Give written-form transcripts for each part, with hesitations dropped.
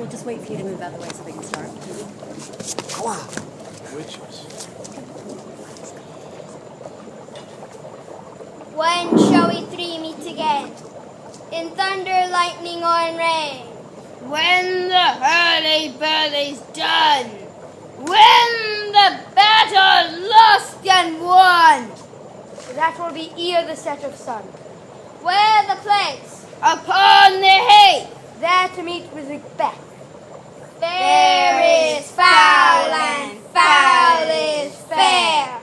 We'll just wait for you to move out of the way so we can start. Witches. When shall we three meet again? In thunder, lightning, or in rain? When the hurly-burly's done. When the battle's lost and won. That will be ere the set of sun. Where the place? Upon the heath. There to meet with Macbeth. Fair is foul and foul is fair.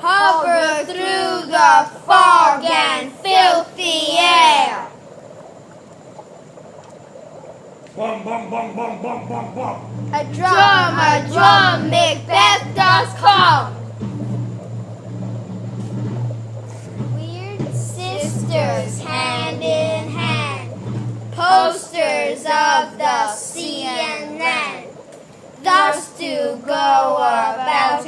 Hover through the fog and filthy air. Bum, bum, bum, bum, bum, bum, bum. A drum, Macbeth does come. Weird sisters, hand in hand, posters of the sea and land. Thus to go about,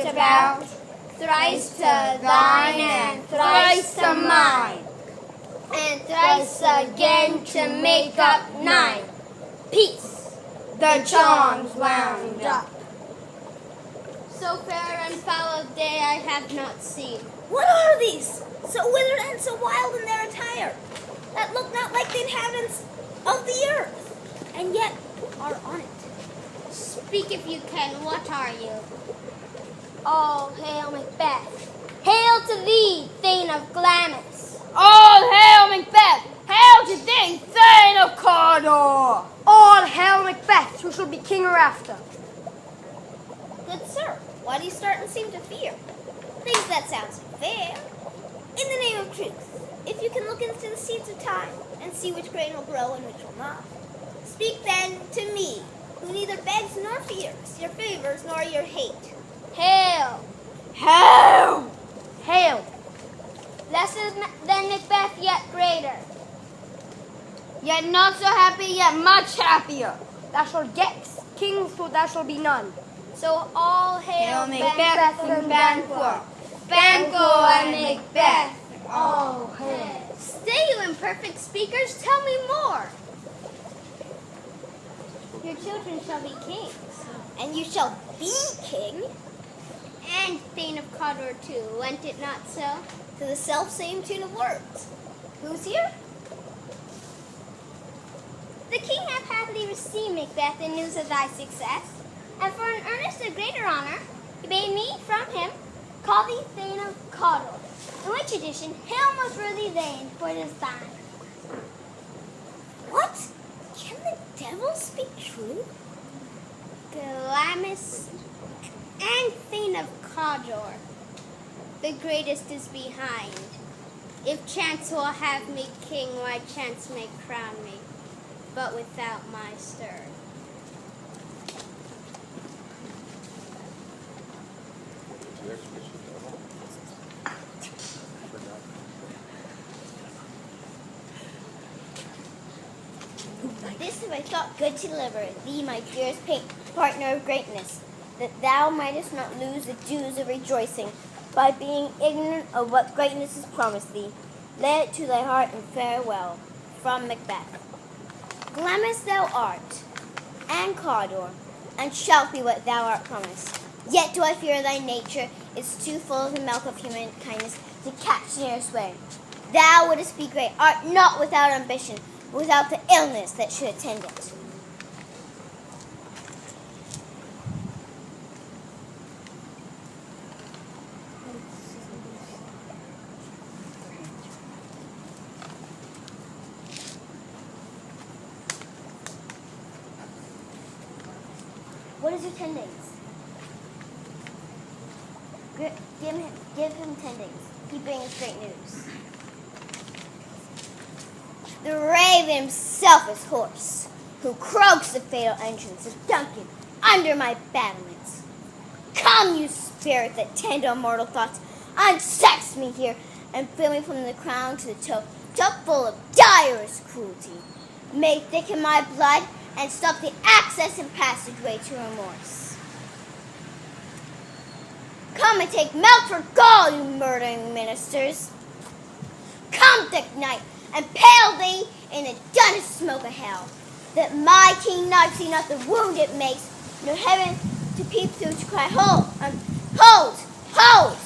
thrice to thine and thrice to mine, and thrice again to make up nine. Peace, the charms wound up. So fair and foul a day I have not seen. What are these? So withered and so wild in their attire, that look not like the inhabitants of the earth, and yet are on it. Speak if you can, what are you? All hail Macbeth. Hail to thee, Thane of Glamis. All hail Macbeth. Hail to thee, Thane of Cawdor. All hail Macbeth, who shall be king hereafter. Good sir, why do you start and seem to fear? Things that sounds fair. In the name of truth, if you can look into the seeds of time and see which grain will grow and which will not, speak then to me, who neither begs nor fears your favors nor your hate. Hail. Hail. Hail. Lesser than Macbeth, yet greater. Yet not so happy, yet much happier. Thou shalt get kings, so thou shalt be none. So all hail Macbeth and Banquo. Banquo and Macbeth. All hail. Stay, you imperfect speakers, tell me more. Your children shall be kings. And you shall be king And Thane of Cawdor too, went it not so? to the self-same tune of words. Who's here? The king hath happily received, Macbeth, in news of thy success, and for an earnest of greater honor, he bade me from him call thee Thane of Cawdor, in which addition, hail most worthy Thane, for it is thine. What? Can the devil speak true? Glamis and Thane of Cawdor, the greatest is behind. If chance will have me king, why chance may crown me, but without my stir. This have I thought good to deliver thee, my dearest partner of greatness, that thou mightest not lose the dues of rejoicing by being ignorant of what greatness is promised thee. Lay it to thy heart and farewell. From Macbeth. Glamis thou art, and Cawdor, and shalt be what thou art promised. Yet do I fear thy nature is too full of the milk of human kindness to catch near sway. Thou wouldst be great, art not without ambition, without the illness that should attend it. What is your tendings? Give him tendings. He brings great news. The raven himself is hoarse, who croaks the fatal entrance of Duncan under my battlements. Come, you spirits that tend on mortal thoughts, unsex me here, and fill me from the crown to the toe, chock full of direst cruelty. May thicken my blood and stop the access and passageway to remorse. Come and take milk for gall, you murdering ministers. Come, thick night, and pale thee in the dunnest smoke of hell. that my keen knife see not the wound it makes, nor heaven to peep through to cry, hold, hold, hold!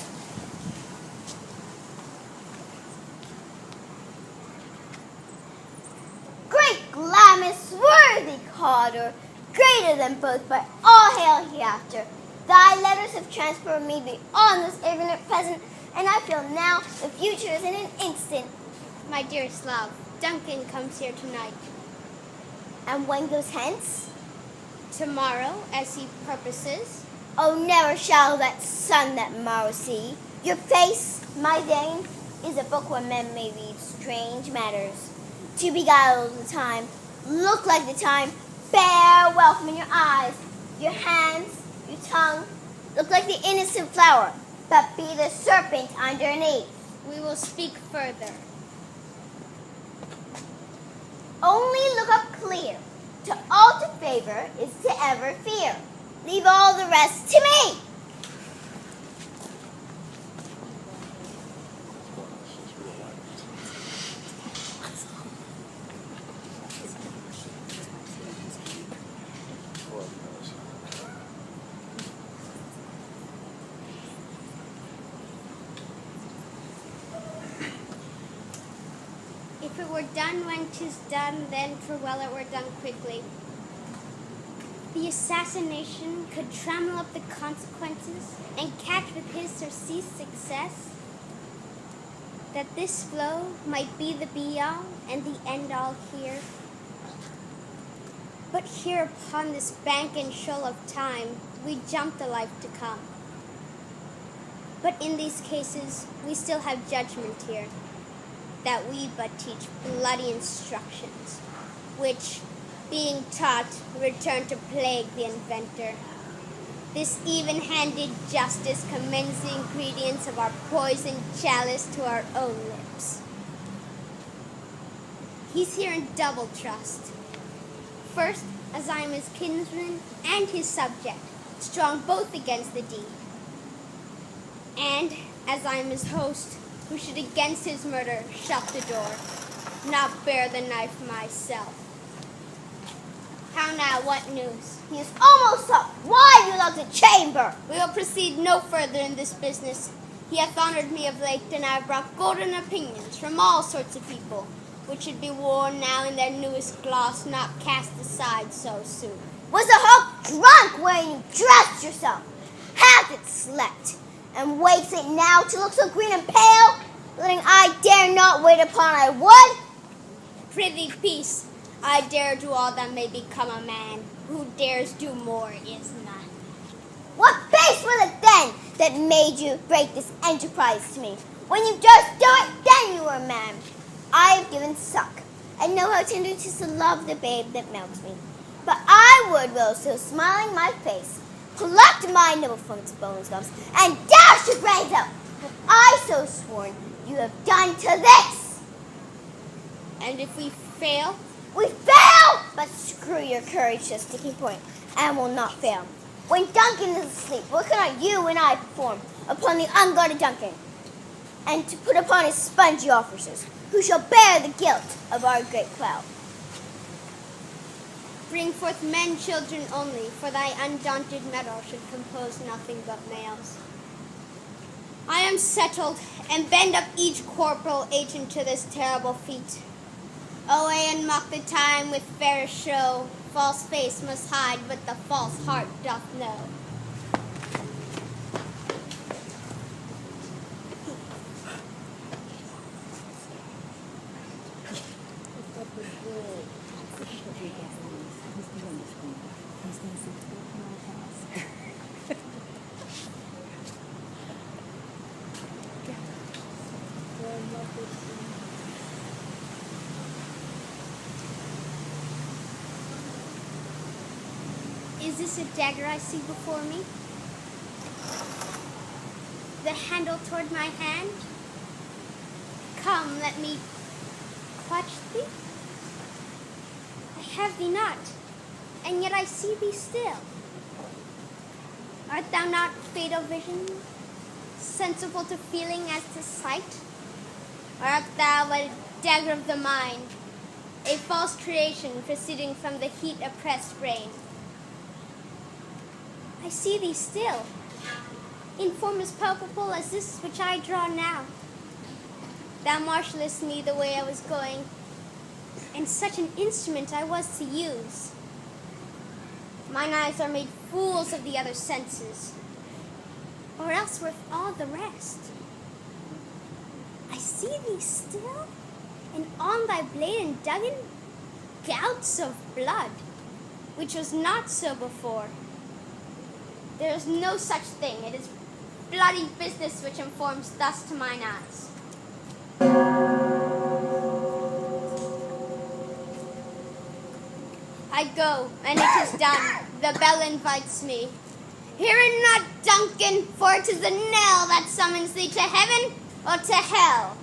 Great Glamis, worthy Cawdor, greater than both by all hail hereafter. Thy letters have transported me beyond this ignorant present, and I feel now the future is in an instant. My dearest love, Duncan comes here tonight. And when goes hence? Tomorrow, as he purposes. Oh, never shall that sun that morrow see. Your face, my Dane, is a book where men may read strange matters. To beguile the time, look like the time, bear welcome in your eyes. Your hands, your tongue, look like the innocent flower, but be the serpent underneath. We will speak further. Only look up clear. To alter favor is to ever fear. Leave all the rest to me. If it were done when 'tis done, then for well it were done quickly. The assassination could trammel up the consequences and catch with his surcease success. That this blow might be the be-all and the end-all here. But here upon this bank and shoal of time, we jump the life to come. But in these cases, we still have judgment here, that we but teach bloody instructions, which, being taught, return to plague the inventor. This even-handed justice commends the ingredients of our poisoned chalice to our own lips. He's here in double trust. First, as I am his kinsman and his subject, strong both against the deed. And as I am his host, who should against his murder shut the door, not bear the knife myself. How now, what news? He is almost up. Why you love the chamber? We will proceed no further in this business. He hath honored me of late, and I have brought golden opinions from all sorts of people, which should be worn now in their newest gloss, not cast aside so soon. Was the hawk drunk when you dressed yourself? Hath it slept, and wakes it now to look so green and pale, letting I dare not wait upon I would? Prithee, peace. I dare do all that may become a man. Who dares do more is none. What base was it then that made you break this enterprise to me? When you just do it, then you are a man. I have given suck, and know how tender it is to love the babe that melts me. But I would, while still smiling my face, plucked my noble foam's bones gums, and dashed your brains out. Have I so sworn you have done to this? And if we fail? We fail! But screw your courage to a sticking point, and will not fail. When Duncan is asleep, what cannot you and I perform upon the unguarded Duncan? And to put upon his spongy officers, who shall bear the guilt of our great cloud. Bring forth men, children only, for thy undaunted mettle should compose nothing but males. I am settled, and bend up each corporal agent to this terrible feat. Away and mock the time with fair show. False face must hide what the false heart doth know. Is this a dagger I see before me? The handle toward my hand? Come, let me clutch thee. I have thee not, and yet I see thee still. Art thou not fatal vision, sensible to feeling as to sight? Or art thou but a dagger of the mind, a false creation proceeding from the heat-oppressed brain. I see thee still, in form as palpable as this which I draw now. Thou marshalest me the way I was going, and such an instrument I was to use. Mine eyes are made fools of the other senses, or else worth all the rest. I see thee still, and on thy blade induggen gouts of blood, which was not so before. There is no such thing. It is bloody business which informs thus to mine eyes. I go, and it is done. The bell invites me. Hear it not, Duncan, for it is the knell that summons thee to heaven or to hell.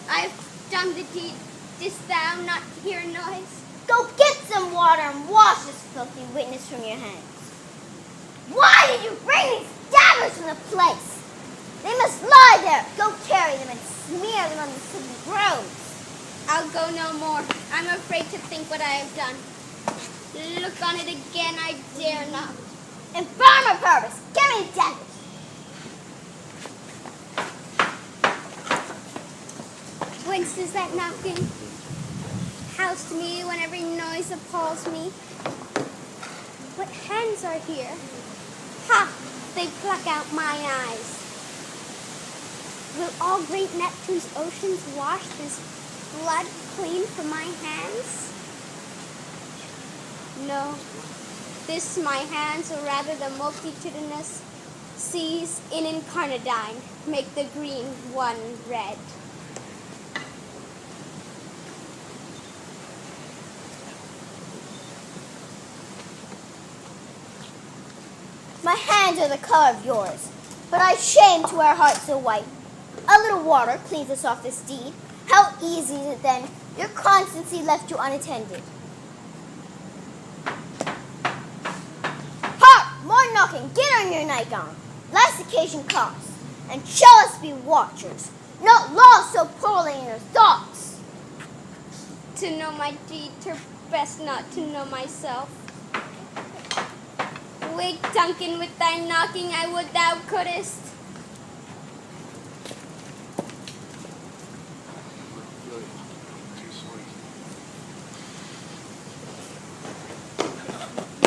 I've done the deed. Didst thou not hear a noise? Go get some water and wash this filthy witness from your hands. Why did you bring these daggers from the place? They must lie there. Go carry them and smear them on the city roads. I'll go no more. I'm afraid to think what I have done. Look on it again, I dare not. Infernal purpose. Give me the daggers. Whence is that knocking? House to me when every noise appalls me. What hands are here? Ha! They pluck out my eyes. Will all great Neptune's oceans wash this blood clean from my hands? No. This my hands, or rather the multitudinous seas in incarnadine, make the green one red. My hands are the color of yours, but I shame to wear hearts so white. A little water cleans us off this deed. How easy is it then? Your constancy left you unattended. Hark! More knocking. Get on your nightgown. Last occasion comes, and shall us be watchers, not lost so poorly in your thoughts. To know my deed, 'twere best not to know myself. Wake, Duncan, with thy knocking, I would thou couldst.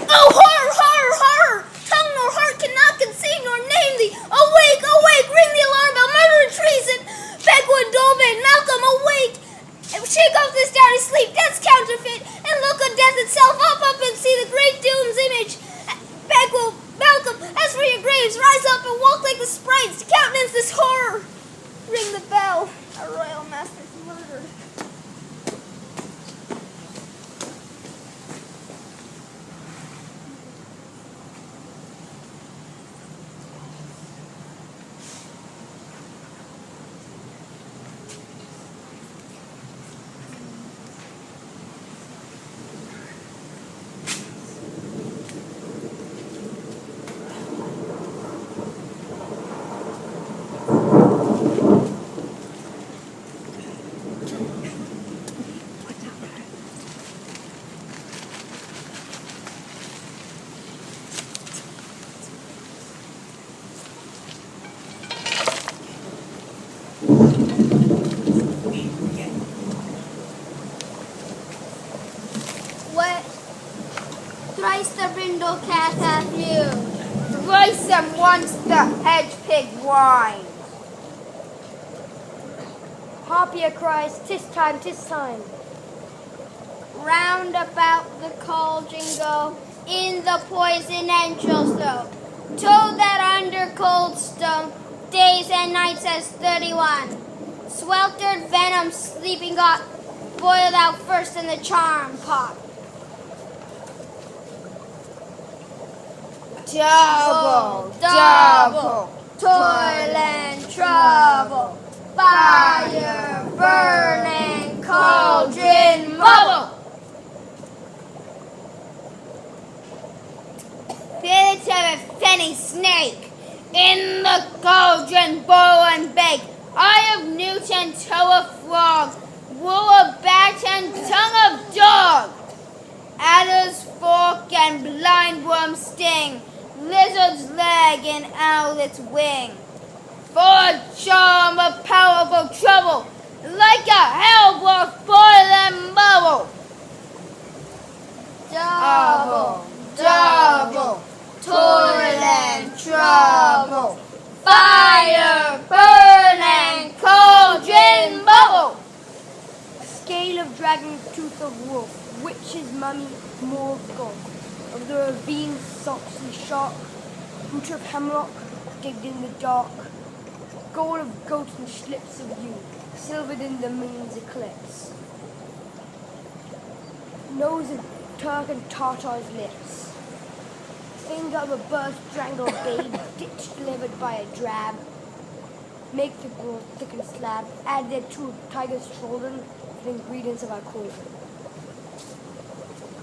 Oh, horror, horror, horror! Tongue nor heart cannot conceive nor name thee. Awake, awake, ring the alarm bell, murder and treason. Beckwood, Dolben, Malcolm, awake! Shake off this downy sleep, death's counterfeit, and look on death itself. Up and see the great doom's image. Beckwood, Malcolm, as for your graves, rise up and walk like the sprites to countenance this horror. Ring the bell. Our royal master's murdered. What thrice the brindle cat hath you? Thrice and once the hedge pig whines. Harpier cries, 'tis time, 'tis time. Round about the cauldron go, in the poison entrails though. Told that under cold stone, days and nights as 31. Sweltered venom sleeping got, boiled out first in the charm pot. Double, double, toil and trouble, fire, burning, cauldron, bubble. Spirit of a fenny snake, in the cauldron boil and bake, eye of newt and toe of frog, wool of bat and tongue of dog, adder's fork and blindworm sting, lizard's leg and owlet's wing, for a charm of powerful trouble, like a hellworth boil and bubble. Double, double, toil and trouble, fire, burning, cauldron, bubble. Scale of dragon, tooth of wolf, witch's mummy, moor of gulf, of the ravine, soxy shark, root of hemlock, digged in the dark, gold of goat and slips of yew, silvered in the moon's eclipse, nose of Turk and Tartar's lips, finger of a birth strangled babe, ditch delivered by a drab, make the gruel thick and slab, add thereto tiger's children, the ingredients of our cauldron.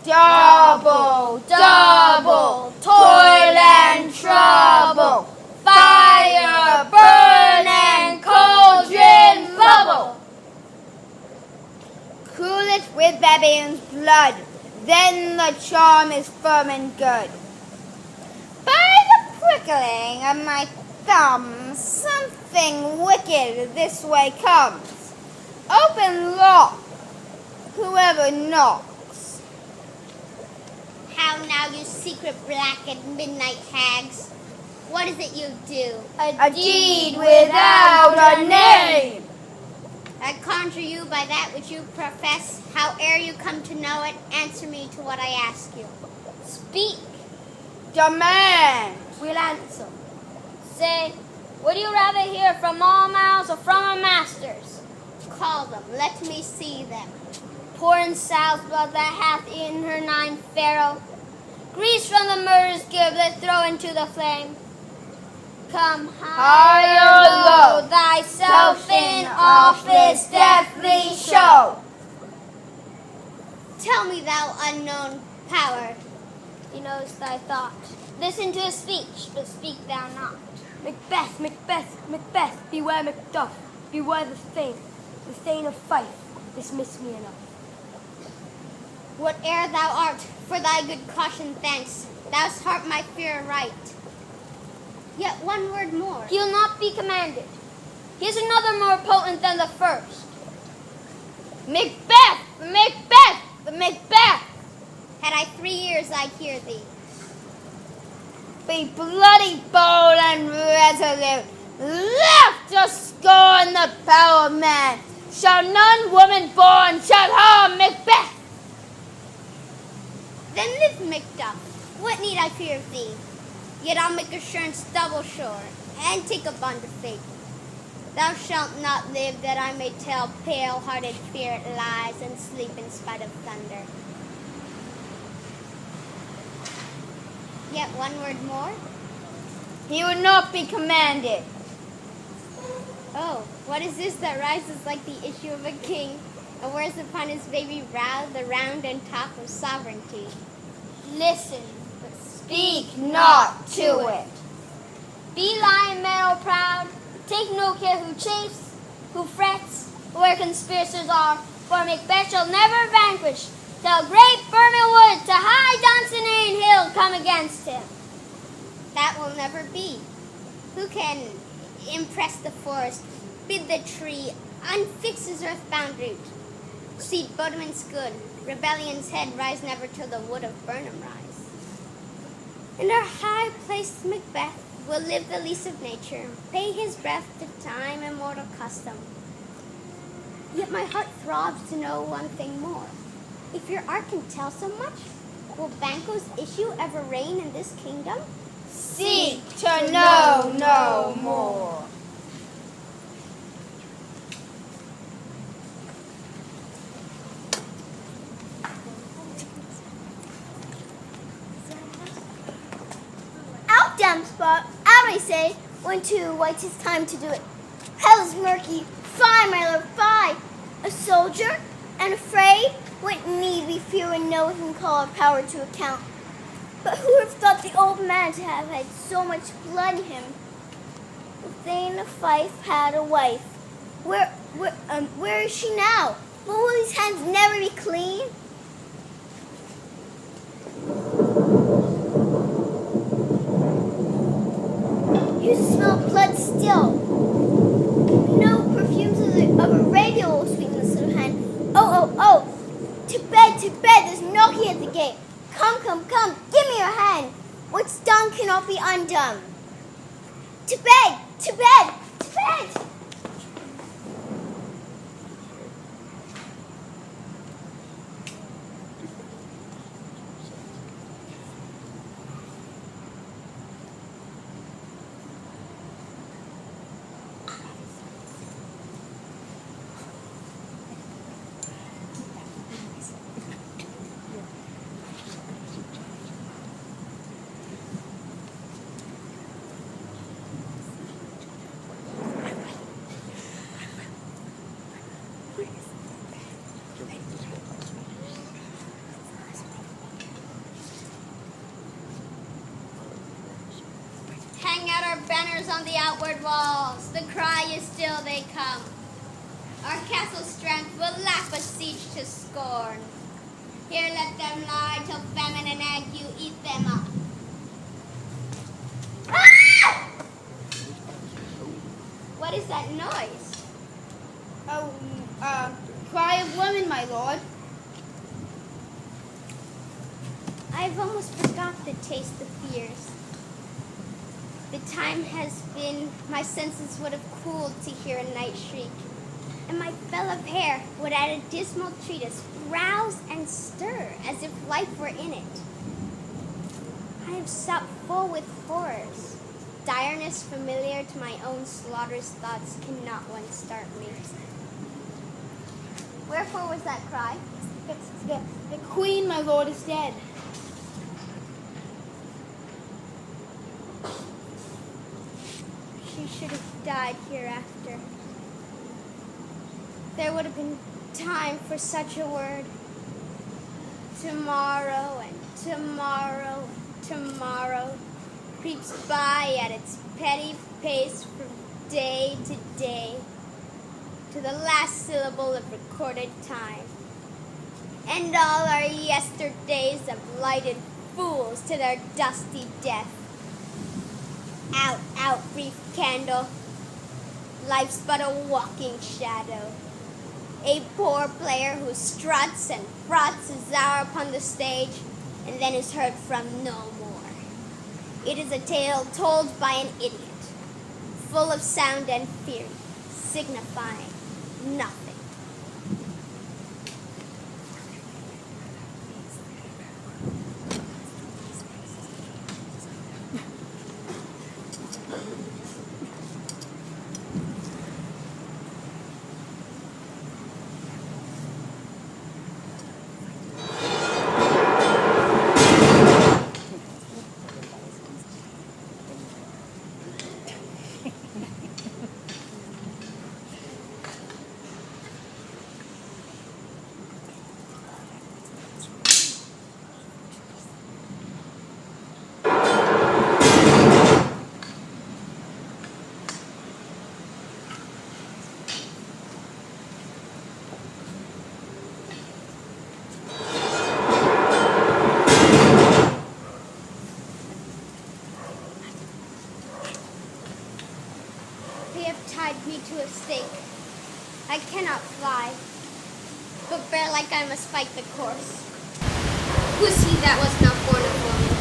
Double, double, toil and trouble, fire, burning, cauldron, bubble. Cool it with baboon's blood, then the charm is firm and good. By the prickling of my thumb, something wicked this way comes. Open lock, whoever knocks. How now, you secret black and midnight hags? What is it you do? A deed without a name. I conjure you by that which you profess, howe'er you come to know it, answer me to what I ask you. Speak. Demand. We'll answer. Say, would you rather hear from all mouths or from our masters? Call them, let me see them. Pour in Sal's blood that hath eaten her 9 pharaoh. Grease from the murder's giblet throw into the flame. Come high or low, thyself in office deathly show. Tell me, thou unknown power, he knows thy thought. Listen to his speech, but speak thou not. Macbeth, Macbeth, Macbeth, beware Macduff, beware the Thane of Fife, dismiss me enough. Whate'er thou art, for thy good caution thanks, thou'st heart my fear aright. Yet one word more. He'll not be commanded. Here's another more potent than the first. Macbeth, Macbeth, Macbeth. Had I 3 ears, I'd hear thee. Be bloody bold and resolute, left to scorn the power of man. Shall none woman born shall harm Macbeth. Then live, Macduff. What need I fear of thee? Yet I'll make assurance double sure, and take a bond of faith. Thou shalt not live, that I may tell pale-hearted fear it lies, and sleep in spite of thunder. Yet one word more? He would not be commanded. Oh, what is this that rises like the issue of a king, and wears upon his baby brow the round and top of sovereignty? Listen, but Speak not to it. Be lion man or proud, take no care who chafes, who frets, where conspirators are, for Macbeth shall never vanquish, till great Birmingham Wood to high Dunsinane Hill come against him. That will never be. Who can impress the forest, bid the tree, unfix his earthbound root? Seed Bodeman's good, rebellion's head rise never till the wood of Burnham rise. And our high-placed Macbeth will live the lease of nature, pay his breath to time and mortal custom. Yet my heart throbs to know one thing more. If your art can tell so much, will Banquo's issue ever reign in this kingdom? Seek to know no more. One, two, wait, 'tis time to do it. Hell is murky. Fie, my lord, fie. A soldier and afraid? What need we fear when no one can call our power to account? But who would have thought the old man to have had so much blood in him? The Thane of Fife had a wife. Where is she now? Will these hands never be clean? You smell blood still. No perfumes of Arabia will sweeten this little hand. Oh. To bed, there's knocking at the gate. Come, give me your hand. What's done cannot be undone. To bed. Hang out our banners on the outward walls. The cry is still they come. Our castle strength will laugh a siege to scorn. Here let them lie till famine and ague eat them up. Ah! What is that noise? Cry of women, my lord. I've almost forgot the taste of fears. The time has been my senses would have cooled to hear a night shriek, and my fell of hair would at a dismal treatise rouse and stir as if life were in it. I have supped full with horrors. Direness familiar to my own slaughterous thoughts cannot one start me. Wherefore was that cry? The queen, my lord, is dead. She should have died hereafter. There would have been time for such a word. Tomorrow and tomorrow and tomorrow creeps by at its petty pace from day to day to the last syllable of recorded time. And all our yesterdays have lighted fools to their dusty death. Out, brief candle. Life's but a walking shadow. A poor player who struts and frots his hour upon the stage and then is heard from no more. It is a tale told by an idiot, full of sound and fury, signifying nothing. Tied me to a stake. I cannot fly, but bear like I must fight the course. Who's he that was not born of woman?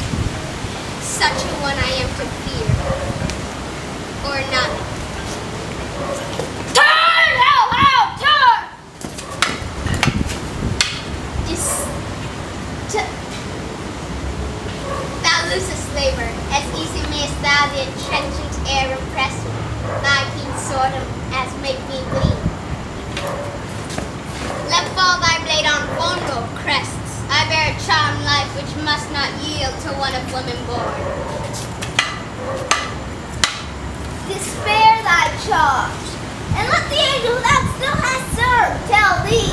Such a one I am to fear, or none. Turn! Help! Turn! Thou losest labor, as easy mayest thou the entrenchant air impress me. Thy keen sword as make me bleed. Let fall thy blade on vulnerable crests. I bear a charmed life which must not yield to one of women born. to spare thy charge, and let the angel thou still hast served tell thee,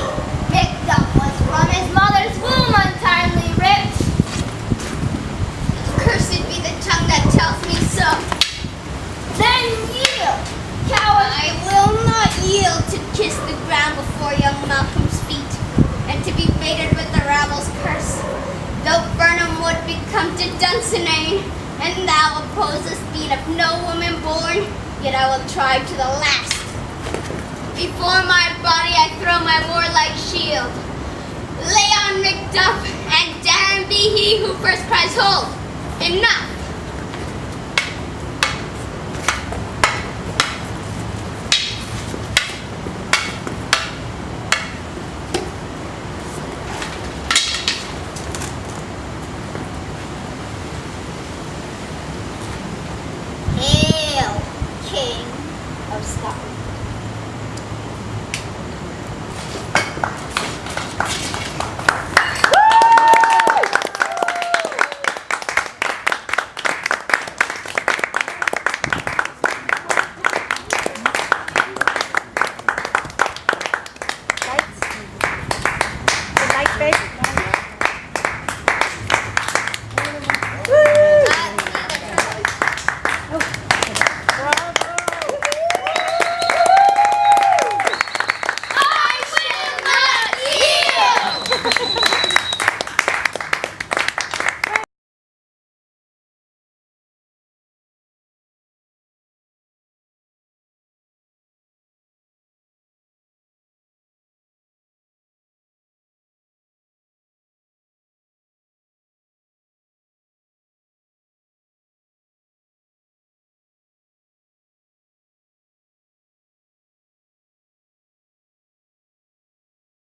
Macbeth was from his mother's womb untimely ripped. Cursed be the tongue that tells me so. Then yield, coward. I will not yield to kiss the ground before young Malcolm's feet, and to be mated with the rabble's curse. Though Burnham would become to Dunsinane, and thou opposest being of no woman born, yet I will try to the last. Before my body I throw my warlike shield. Lay on Macduff, and damn be he who first cries hold. Enough!